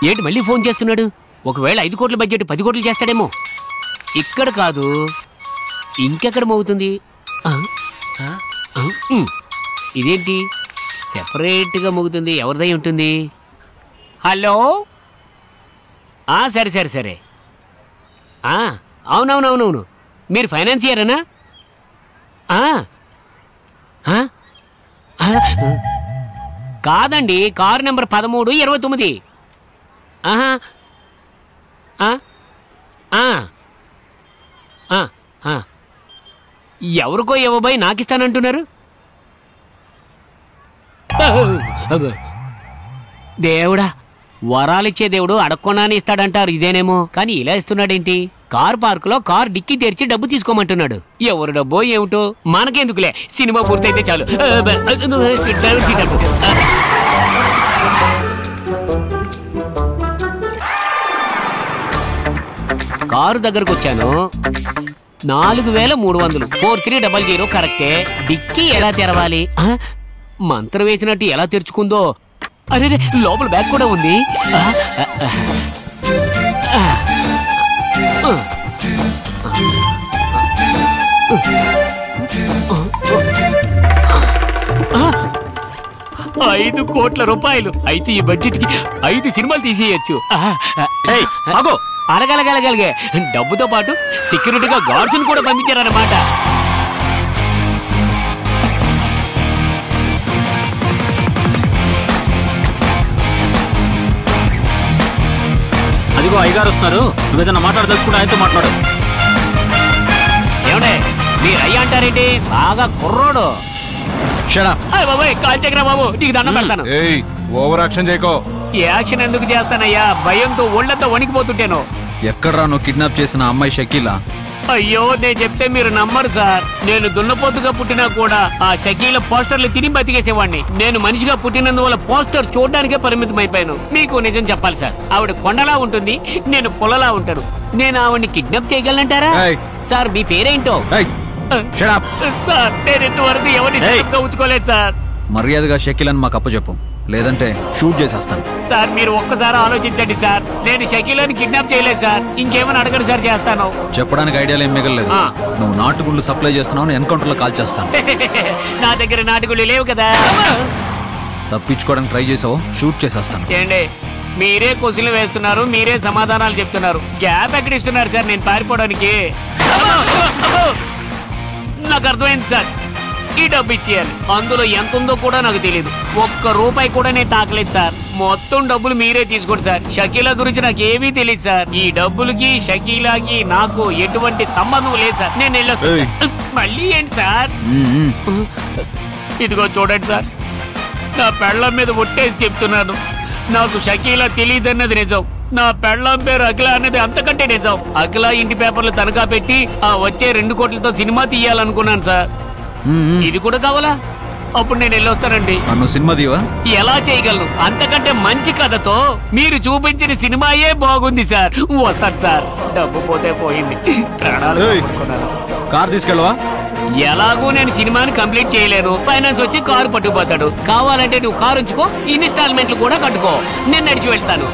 ఏంటి మళ్ళీ ఫోన్ చేస్తున్నాడు? ఒకవేళ 5 కోట్ల బడ్జెట్ 10 కోట్లు చేస్తాడేమో. ఇక్కడ కాదు, ఇంకెక్కడ మోగుతుంది? ఇదేంటి సెపరేట్గా మోగుతుంది? ఎవరిదై ఉంటుంది? హలో, సరే సరే సరే. అవునవునవునవును, మీరు ఫైనాన్సియరేనా? కాదండి, కారు నెంబర్ 1329. ఎవరికో ఇవ్వబోయి నాకిస్తానంటున్నారు. దేవుడా, వరాలిచ్చే దేవుడు అడగకుండానే ఇస్తాడంటారు, ఇదేనేమో. కానీ ఇలా ఇస్తున్నాడేంటి? కార్ పార్క్ లో కార్ డిక్కీ తెరిచి డబ్బు తీసుకోమంటున్నాడు. ఎవరు డబ్బో ఏమిటో మనకెందుకులే, సినిమా పూర్తయితే చాలు. కారు దగ్గరకు వచ్చాను. 4300. 4300 కరెక్టే. డిక్కీ ఎలా తెరవాలి? మంత్రం వేసినట్టు ఎలా తెరుచుకుందో. అరే, లోపల బ్యాగ్ కూడా ఉంది. 5 కోట్ల రూపాయలు. అయితే ఈ బడ్జెట్ కి 5 సినిమాలు తీసేయచ్చు. అలగలగలగలిగే డబ్బుతో పాటు సెక్యూరిటీగా గార్డ్స్ కూడా పంపించారన్నమాట. అదిగో అయ్యగారు వస్తున్నారు. నువ్వేదన్నా మాట్లాడదలుచుకుంటే ఆయనతో మాట్లాడు. ఏమండే, మీరు అయ్య అంటారేంటి? బాగా కుర్రోడు. బాబాయ్, కాల్ చక్రా బాబు, నీకు దండం పెడతాను. Over action చేయకో. యాక్షన్ ఎందుకు చేస్తానయ్యా? భయంతో ఒళ్ళంతా వణికిపోతుంటాను. ఎక్కడ్రా నువ్వు కిడ్నాప్ చేసిన అమ్మాయి షకీలా? అయ్యో, నేను చెప్తే మీరు నమ్మరు సార్. నేను దున్నపోతుగా పుట్టినా కూడా ఆ షకీల పోస్టర్లు తిని బతికేసేవాడిని. నేను మనిషిగా పుట్టినందువల్ల పోస్టర్ చూడడానికే పరిమితం అయిపోయాను. మీకు నిజం చెప్పాలి సార్, ఆవిడ కొండలా ఉంటుంది, నేను పొలలా ఉంటాను. నేను ఆవిడ్ని కిడ్నాప్ చేయగలనంటారా? సార్, మీ పేరేంటో? సార్, నేను ఇంతవరకు ఎవరిని ఉంచుకోలేదు సార్. మర్యాదగా షకీలని మాకు అప్పచెప్పు, లేదంటే షూట్ చేసేస్తాను. సార్, మీరు ఒక్కసారి ఆలోచించండి సార్. నేను షకీలని కిడ్నాప్ చేయలేదు సార్. ఇంకేమైనా అడగండి సార్, చేస్తాను. చెప్పడానికి ఐడియాలు ఏం మిగలేదు. నువ్వు నాటుగుళ్ళు సప్లై చేస్తున్నావు, ఎన్కౌంటర్ లో కాల్ చేస్తాను. నా దగ్గర నాటుగుళ్ళు లేవు కదా. తప్పించుకోవడానికి ట్రై చేసావు, షూట్ చేసేస్తాను. ఏండి, మీరే క్వశ్చన్లు వేస్తున్నారు, మీరే సమాధానాలు చెప్తున్నారు. గ్యాప్ ఎక్కడ ఇస్తున్నారు సార్ నేను పారిపోవడానికి? నాకు అర్థమైంది సార్, ఈ డబ్బు ఇచ్చేయాలి. అందులో ఎంత ఉందో కూడా నాకు తెలియదు. 1 రూపాయి కూడా నేను తాకలేదు సార్. మొత్తం డబ్బులు మీరే తీసుకోండి సార్. షకీలా గురించి నాకు ఏమీ తెలియదు సార్. ఈ డబ్బులకి షకీలాకి నాకు ఎటువంటి సంబంధం లేదు సార్. నేను వెళ్ళొస్తాను. మళ్ళీ ఏంటి సార్? ఇదిగో చూడండి సార్, నా పెళ్ళం మీద ఒట్టేసి చెప్తున్నాను, నాకు షకీలా తెలియదన్నది నిజం. నా పెళ్ళం పేరు అఖిల అన్నది అంతకంటే నిజం. అఖిల ఇంటి పేపర్లు తనఖా పెట్టి వచ్చే 2 కోట్లతో సినిమా తీయాలనుకున్నాను సార్. ఇది కూడా కావాలా? అప్పుడు నేను వెళ్ళొస్తానండి. సినిమా తీవా? ఎలా చేయగలను? అంతకంటే మంచి కథతో మీరు చూపించిన సినిమాయే బాగుంది సార్. వస్తాను సార్. డబ్బు పోతే పోయింది, ప్రాణాలు కార్ తీసుకెళ్ళవా? ఎలాగో నేను సినిమాని కంప్లీట్ చేయలేను. ఫైనాన్స్ వచ్చి కారు పట్టుకుపోతాడు. కావాలంటే నువ్వు కారు ఉంచుకో, ఇన్స్టాల్మెంట్లు కూడా కట్టుకో, నేను నడిచి వెళ్తాను.